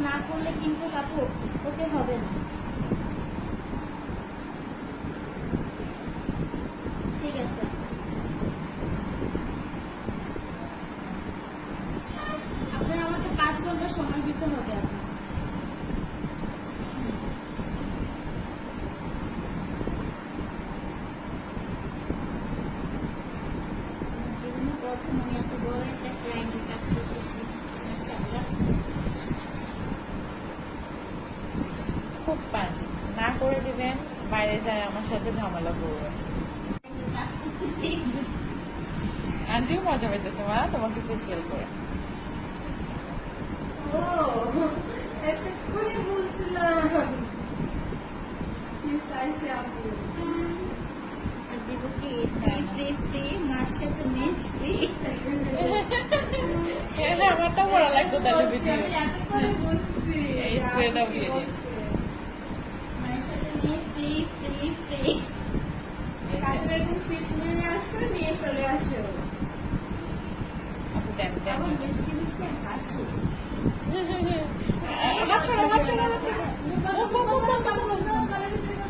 না করলে কিন্তু আপু ওকে হবে না। ঠিক আছে, আপনার আমাকে 5 ঘন্টা সময় দিতে হবে। আপনি জীবনে প্রথম আমি এত বড় একটা ক্লায়েন্টের কাজ করতেছি, মাশাআল্লাহ। খুব বাজে, না করে দিবেন, বাইরে যায় আমার সাথে ঝামেলা করবেন। কাজ করতেছি। আন্টিও মজা পাইতেছে মা তোমাকে ফেসিয়াল করে। ও এতক্ষণে বুঝলাম কি চাইছে আপু। আর দিব কি ফ্রি ফ্রি ফ্রি, মার সাথে মেয়ে ফ্রি। আমারটা বড় লাগতো তাহলে ভিডিও। আমি এতক্ষণে বুঝছি এই স্প্রেটা দিয়ে দিন। মায়ের সাথে মেয়ে ফ্রি ফ্রি ফ্রি। কাকুর একটু সিট নিয়ে আসছে, নিয়ে চলে আসো। আপু দেন দেন। আমার মিষ্টি মিষ্টি হাসি। হাত ছড়া হাত ছড়া হাত ছড়া। গলার ভিতরে